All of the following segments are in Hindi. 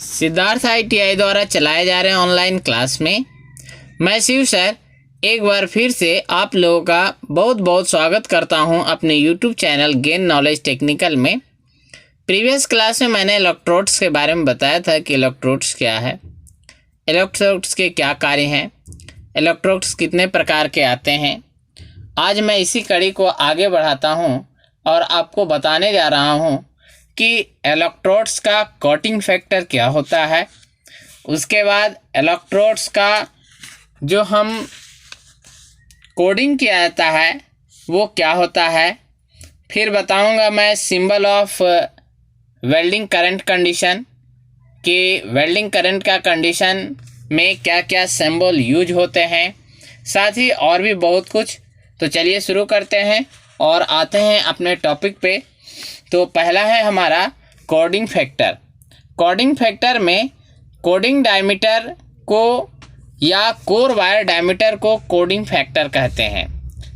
सिद्धार्थ ITI द्वारा चलाए जा रहे ऑनलाइन क्लास में मैं शिव सर एक बार फिर से आप लोगों का बहुत बहुत स्वागत करता हूं अपने YouTube channel gain knowledge technical में। प्रीवियस क्लास में मैंने इलेक्ट्रोड्स के बारे में बताया था कि इलेक्ट्रोड्स क्या है, इलेक्ट्रोड्स के क्या कार्य हैं, इलेक्ट्रोड्स कितने प्रकार के आते हैं। आज मैं इसी कड़ी को आगे बढ़ाता हूं और आपको बताने जा रहा हूं कि इलेक्ट्रोड्स का कोटिंग फैक्टर क्या होता है। उसके बाद इलेक्ट्रोड्स का जो हम कोडिंग किया जाता है वो क्या होता है। फिर बताऊंगा मैं symbol of welding current condition कि वेल्डिंग करंट का कंडीशन में क्या क्या सिंबल यूज होते हैं, साथ ही और भी बहुत कुछ। तो चलिए शुरू करते हैं और आते हैं अपने टॉपिक पे। तो पहला है हमारा कोडिंग फैक्टर। कोडिंग फैक्टर में कोडिंग डायमीटर को या कोर वायर डायमीटर को कोडिंग फैक्टर कहते हैं।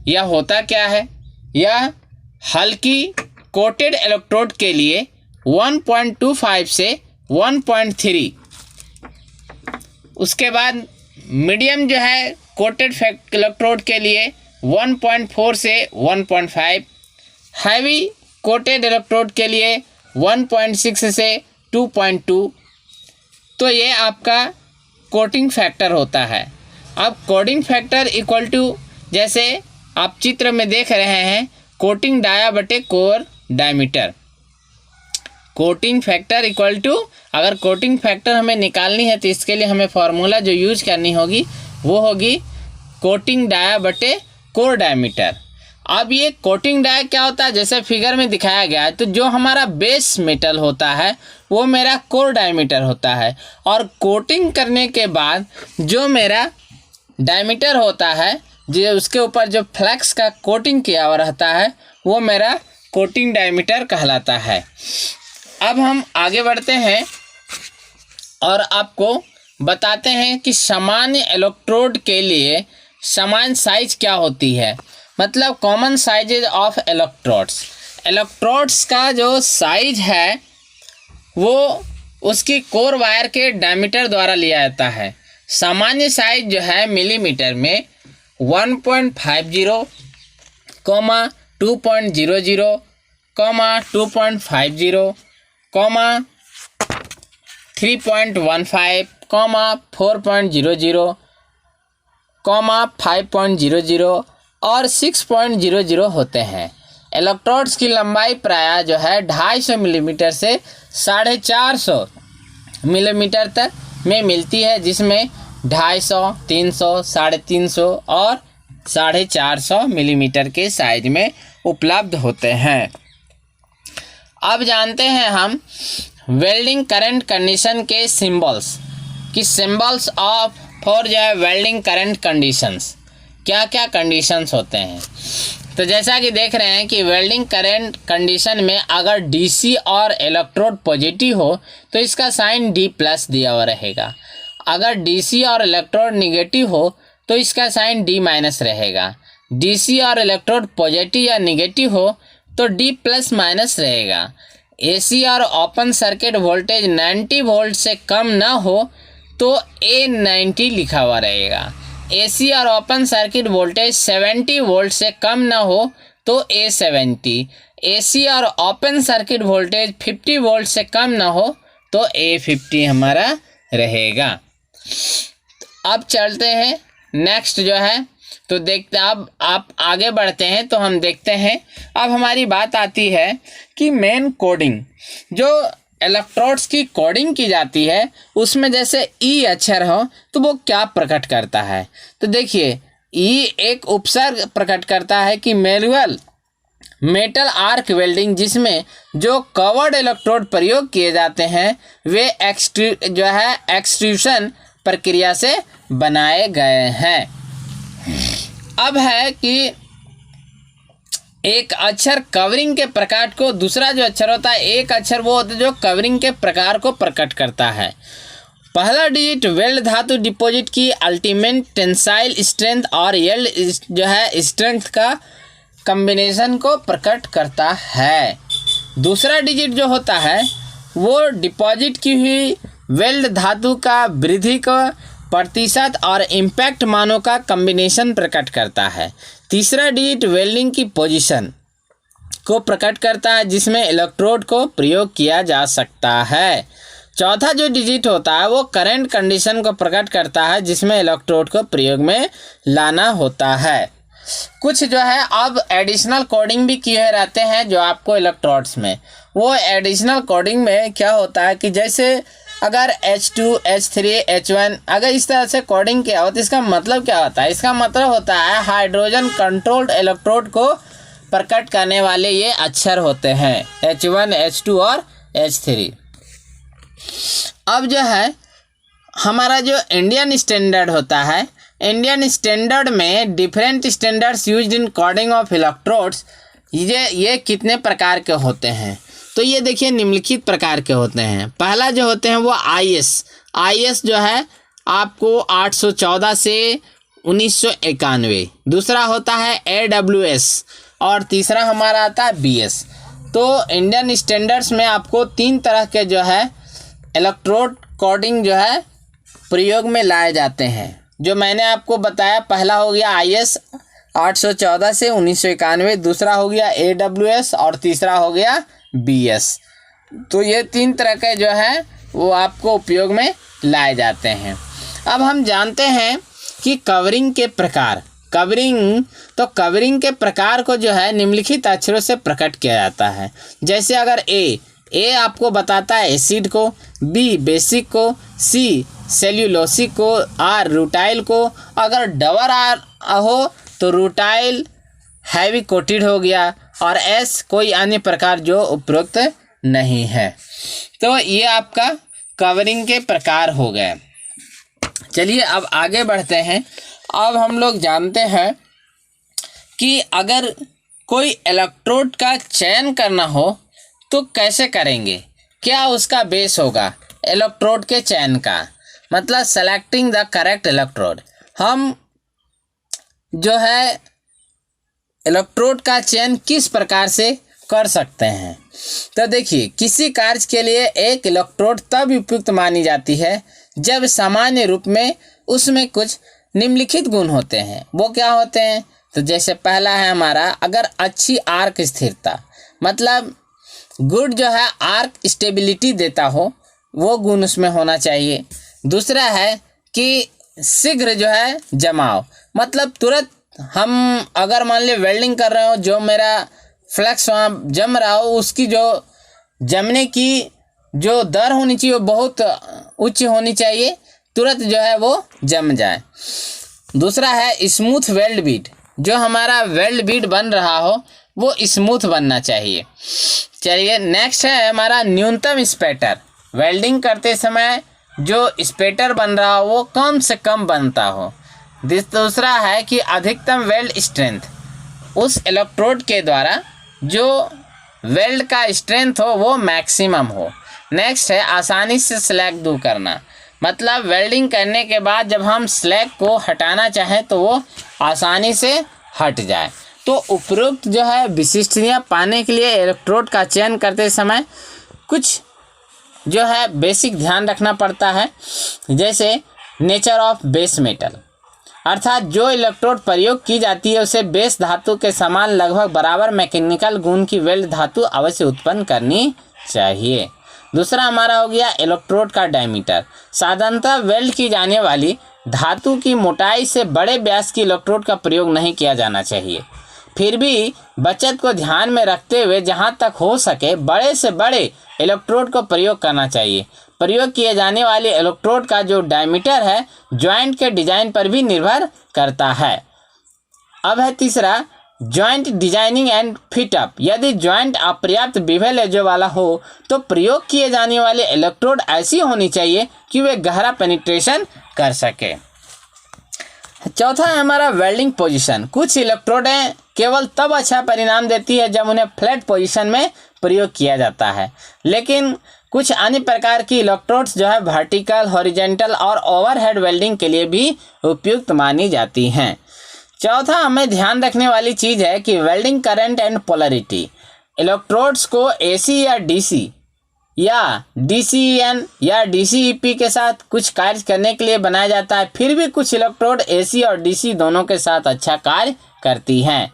यह होता क्या है? यह हल्की कोटेड इलेक्ट्रोड के लिए 1.25 से 1.3, उसके बाद मीडियम जो है कोटेड इलेक्ट्रोड के लिए 1.4 से 1.5, हैवी कोटेड इलेक्ट्रोड के लिए 1.6 से 2.2। तो ये आपका कोटिंग फैक्टर होता है। अब कोडिंग फैक्टर इक्वल टू, जैसे आप चित्र में देख रहे हैं, कोटिंग डाया बटे core diameter. Coating factor equal to, अगर कोटिंग फैक्टर हमें निकालनी है तो इसके लिए हमें फार्मूला जो यूज करनी होगी वो होगी कोटिंग डाया बटे कोर डायमीटर। अब ये कोटिंग डाया क्या होता है, जैसे फिगर में दिखाया गया है, तो जो हमारा बेस मेटल होता है वो मेरा कोर डायमीटर होता है, और कोटिंग करने के बाद जो मेरा डायमीटर होता है, जो उसके ऊपर जो फ्लेक्स का कोटिंग किया हुआ रहता है, वो मेरा कोटिंग डायमीटर कहलाता है। अब हम आगे बढ़ते हैं और आपको बताते हैं कि सामान्य इलेक्ट्रोड के लिए समान साइज क्या होती है, मतलब common sizes of electrodes. Electrodes का जो साइज है वो उसकी कोर वायर के डायमीटर द्वारा लिया जाता है। सामान्य साइज जो है मिलीमीटर में 1.50, 2.00, 2.50, 3.15, 4.00, 5.00 और 6.00 होते हैं। इलेक्ट्रोड्स की लंबाई प्रायः जो है 250 मिलीमीटर से 450 मिलीमीटर तक में मिलती है, जिसमें 250, 300, 350 और 450 मिलीमीटर के साइज में उपलब्ध होते हैं। अब जानते हैं हम वेल्डिंग करंट कंडीशन के सिंबल्स कि सिंबल्स ऑफ फॉर जो है वेल्डिंग करंट कंडीशंस, क्या क्या कंडीशंस होते हैं। तो जैसा कि देख रहे हैं कि वेल्डिंग करंट कंडीशन में अगर DC और इलेक्ट्रोड पॉजिटिव हो तो इसका साइन D+ दिया हुआ रहेगा। अगर DC और इलेक्ट्रोड निगेटिव हो तो इसका साइन D- रहेगा। DC और इलेक्ट्रोड पॉजिटिव या निगेटिव हो तो D+- रहेगा। AC और ओपन सर्किट वोल्टेज 90 वोल्ट से कम ना हो तो A90 लिखा हुआ रहेगा। AC और ओपन सर्किट वोल्टेज 70 वोल्ट से कम ना हो तो A70। AC और ओपन सर्किट वोल्टेज 50 वोल्ट से कम ना हो तो A50 हमारा रहेगा। अब चलते हैं नेक्स्ट जो है, तो देखते अब आप आगे बढ़ते हैं तो हम देखते हैं। अब हमारी बात आती है कि मेन कोडिंग, जो इलेक्ट्रोड्स की कोडिंग की जाती है उसमें जैसे E अक्षर हो तो वो क्या प्रकट करता है। तो देखिए E एक उपसर्ग प्रकट करता है कि मैनुअल मेटल आर्क वेल्डिंग, जिसमें जो कवर्ड इलेक्ट्रोड प्रयोग किए जाते हैं वे एक्सट्रूशन प्रक्रिया से बनाए गए हैं। अब है कि एक अक्षर कवरिंग के प्रकार को, दूसरा जो अक्षर होता है, एक अक्षर वो होता है जो कवरिंग के प्रकार को प्रकट करता है। पहला डिजिट वेल्ड धातु डिपॉजिट की अल्टीमेट टेंसाइल स्ट्रेंथ और यील्ड जो है स्ट्रेंथ का कॉम्बिनेशन को प्रकट करता है। दूसरा डिजिट जो होता है वो डिपॉजिट की हुई वेल्ड धातु का वृद्धि का प्रतिशत और इम्पैक्ट मानों का कॉम्बिनेशन प्रकट करता है। तीसरा डिजिट वेल्डिंग की पोजीशन को प्रकट करता है जिसमें इलेक्ट्रोड को प्रयोग किया जा सकता है। चौथा जो डिजिट होता है वो करंट कंडीशन को प्रकट करता है जिसमें इलेक्ट्रोड को प्रयोग में लाना होता है। कुछ जो है अब एडिशनल कोडिंग भी किए रहते हैं जो आपको इलेक्ट्रोड्स में, वो एडिशनल कोडिंग में क्या होता है कि जैसे अगर H2, H3, H1 अगर इस तरह से कोडिंग किया हो तो इसका मतलब क्या होता है? इसका मतलब होता है हाइड्रोजन कंट्रोल्ड इलेक्ट्रोड को प्रकट करने वाले ये अक्षर होते हैं H1, H2 और H3। अब जो है हमारा जो इंडियन स्टैंडर्ड होता है, इंडियन स्टैंडर्ड में different standards used in coding of electrodes, ये कितने प्रकार के होते हैं? तो ये देखिए निम्नलिखित प्रकार के होते हैं। पहला जो होते हैं वो IS जो है आपको 814 से 1991। दूसरा होता है AWS और तीसरा हमारा आता है BS। तो इंडियन स्टैंडर्ड्स में आपको 3 तरह के जो है इलेक्ट्रोड कोडिंग जो है प्रयोग में लाए जाते हैं, जो मैंने आपको बताया। पहला हो गया IS 814 से 1991, दूसरा हो गया AWS और तीसरा हो गया BS। तो ये 3 तरह के जो है वो आपको उपयोग में लाए जाते हैं। अब हम जानते हैं कि कवरिंग के प्रकार। कवरिंग के प्रकार को जो है निम्नलिखित अक्षरों से प्रकट किया जाता है। जैसे अगर ए आपको बताता है एसिड को, B बेसिक को, C सेल्यूलोसिक को, R रूटाइल को। अगर डबल R हो तो रूटाइल हैवी कोटेड हो गया और S कोई अन्य प्रकार जो उपरोक्त नहीं है। तो ये आपका कवरिंग के प्रकार हो गए। चलिए अब आगे बढ़ते हैं। अब हम लोग जानते हैं कि अगर कोई इलेक्ट्रोड का चयन करना हो तो कैसे करेंगे, क्या उसका बेस होगा इलेक्ट्रोड के चयन का, मतलब सेलेक्टिंग द करेक्ट इलेक्ट्रोड। हम जो है इलेक्ट्रोड का चयन किस प्रकार से कर सकते हैं? तो देखिए, किसी कार्य के लिए एक इलेक्ट्रोड तब उपयुक्त मानी जाती है जब सामान्य रूप में उसमें कुछ निम्नलिखित गुण होते हैं। वो क्या होते हैं? तो जैसे पहला है हमारा अगर अच्छी आर्क स्थिरता, मतलब गुड जो है आर्क स्टेबिलिटी देता हो, वो गुण उसमें होना चाहिए। दूसरा है कि शीघ्र जो है जमाव, मतलब तुरंत हम अगर मान ली वेल्डिंग कर रहे हो, जो मेरा फ्लक्स वहाँ जम रहा हो उसकी जो जमने की जो दर होनी चाहिए वो बहुत उच्च होनी चाहिए, तुरंत जो है वो जम जाए। दूसरा है स्मूथ वेल्ड बीट, जो हमारा वेल्ड बीट बन रहा हो वो स्मूथ बनना चाहिए। चलिए नेक्स्ट है हमारा न्यूनतम स्पैटर, वेल्डिंग करते समय जो स्पैटर बन रहा हो वो कम से कम बनता हो। दूसरा है कि अधिकतम वेल्ड स्ट्रेंथ, उस इलेक्ट्रोड के द्वारा जो वेल्ड का स्ट्रेंथ हो वो मैक्सिमम हो। नेक्स्ट है आसानी से स्लैग दूर करना, मतलब वेल्डिंग करने के बाद जब हम स्लैग को हटाना चाहें तो वो आसानी से हट जाए। तो उपरोक्त जो है विशिष्टताएं पाने के लिए इलेक्ट्रोड का चयन करते समय कुछ जो है बेसिक ध्यान रखना पड़ता है। जैसे नेचर ऑफ बेस मेटल, अर्थात जो इलेक्ट्रोड प्रयोग की जाती है उसे बेस धातु के समान लगभग बराबर मैकेनिकल गुण की वेल्ड धातु अवश्य उत्पन्न करनी चाहिए। दूसरा हमारा हो गया इलेक्ट्रोड का डायमीटर, साधारणतः वेल्ड की जाने वाली धातु की मोटाई से बड़े व्यास की इलेक्ट्रोड का प्रयोग नहीं किया जाना चाहिए। फिर भी बचत को ध्यान में रखते हुए जहां तक हो सके बड़े से बड़े इलेक्ट्रोड को प्रयोग करना चाहिए। प्रयोग किए जाने वाले इलेक्ट्रोड का जो डायमीटर है जॉइंट के डिजाइन पर भी निर्भर करता है। अब है तीसरा जॉइंट डिजाइनिंग एंड फिटअप, यदि जॉइंट अपर्याप्त विभेद एजो वाला हो तो प्रयोग किए जाने वाले इलेक्ट्रोड ऐसी होनी चाहिए कि वे गहरा पेनिट्रेशन कर सके। चौथा है हमारा वेल्डिंग पोजीशन, कुछ इलेक्ट्रोडें केवल तब अच्छा परिणाम देती है जब उन्हें फ्लैट पोजीशन में प्रयोग किया जाता है, लेकिन कुछ अन्य प्रकार की इलेक्ट्रोड्स जो है वर्टिकल, हॉरिजेंटल और ओवरहेड वेल्डिंग के लिए भी उपयुक्त मानी जाती हैं। चौथा हमें ध्यान रखने वाली चीज़ है कि welding current and polarity, electrodes को AC या DC या DCN या DCEP के साथ कुछ कार्य करने के लिए बनाया जाता है, फिर भी कुछ इलेक्ट्रोड AC और DC दोनों के साथ अच्छा कार्य करती हैं।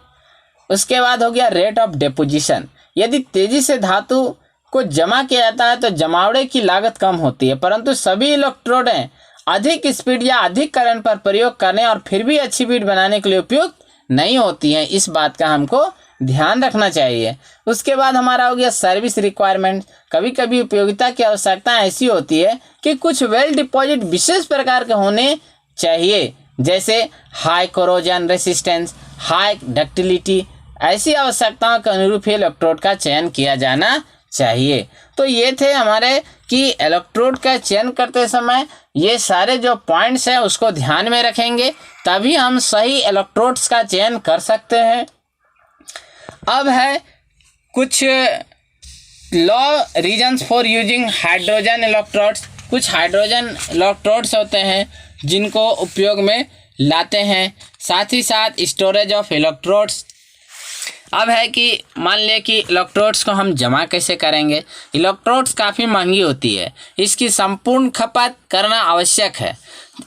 उसके बाद हो गया रेट ऑफ डिपोजिशन। यदि तेजी से धातु को जमा किया जाता है तो जमावड़े की लागत कम होती है, परंतु सभी इलेक्ट्रोडें अधिक स्पीड या अधिक करंट पर प्रयोग करने और फिर भी अच्छी बीट बनाने के लिए उपयुक्त नहीं होती हैं। इस बात का हमको ध्यान रखना चाहिए। उसके बाद हमारा हो गया सर्विस रिक्वायरमेंट। कभी कभी उपयोगिता की आवश्यकता ऐसी होती है कि कुछ वेल डिपॉजिट विशेष प्रकार के होने चाहिए, जैसे high corrosion resistance, high ductility. ऐसी आवश्यकताओं के अनुरूप ही इलेक्ट्रोड का चयन किया जाना चाहिए। तो ये थे हमारे कि इलेक्ट्रोड का चयन करते समय ये सारे जो पॉइंट्स हैं उसको ध्यान में रखेंगे, तभी हम सही इलेक्ट्रोड्स का चयन कर सकते हैं। अब है कुछ law reasons for using hydrogen electrodes. कुछ हाइड्रोजन इलेक्ट्रोड्स होते हैं जिनको उपयोग में लाते हैं, साथ ही साथ स्टोरेज ऑफ इलेक्ट्रोड्स। अब है कि मान ले कि इलेक्ट्रोड्स को हम जमा कैसे करेंगे। इलेक्ट्रोड्स काफ़ी महंगी होती है, इसकी संपूर्ण खपत करना आवश्यक है।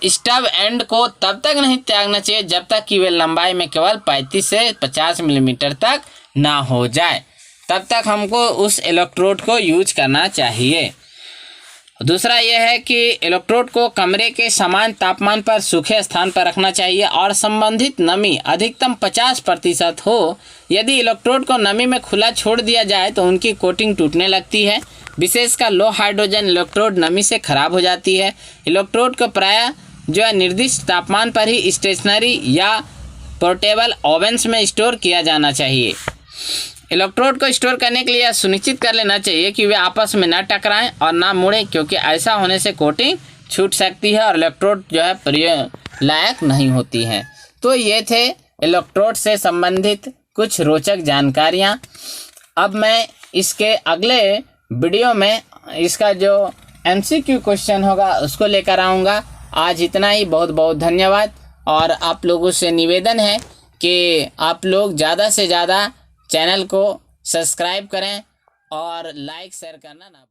स्टब एंड को तब तक नहीं त्यागना चाहिए जब तक कि वे लंबाई में केवल 35 से 50 मिलीमीटर तक ना हो जाए, तब तक हमको उस इलेक्ट्रोड को यूज करना चाहिए। दूसरा यह है कि इलेक्ट्रोड को कमरे के समान तापमान पर सूखे स्थान पर रखना चाहिए और संबंधित नमी अधिकतम 50% हो। यदि इलेक्ट्रोड को नमी में खुला छोड़ दिया जाए तो उनकी कोटिंग टूटने लगती है, विशेषकर लो हाइड्रोजन इलेक्ट्रोड नमी से खराब हो जाती है। इलेक्ट्रोड को प्रायः जो है निर्दिष्ट तापमान पर ही स्टेशनरी या पोर्टेबल ओवन्स में स्टोर किया जाना चाहिए। इलेक्ट्रोड को स्टोर करने के लिए सुनिश्चित कर लेना चाहिए कि वे आपस में न टकराएं और ना मुड़ें, क्योंकि ऐसा होने से कोटिंग छूट सकती है और इलेक्ट्रोड जो है प्रयोग लायक नहीं होती हैं। तो ये थे इलेक्ट्रोड से संबंधित कुछ रोचक जानकारियाँ। अब मैं इसके अगले वीडियो में इसका जो MCQ क्वेश्चन होगा उसको लेकर आऊँगा। आज इतना ही, बहुत बहुत धन्यवाद। और आप लोगों से निवेदन है कि आप लोग ज़्यादा से ज़्यादा चैनल को सब्सक्राइब करें और लाइक शेयर करना ना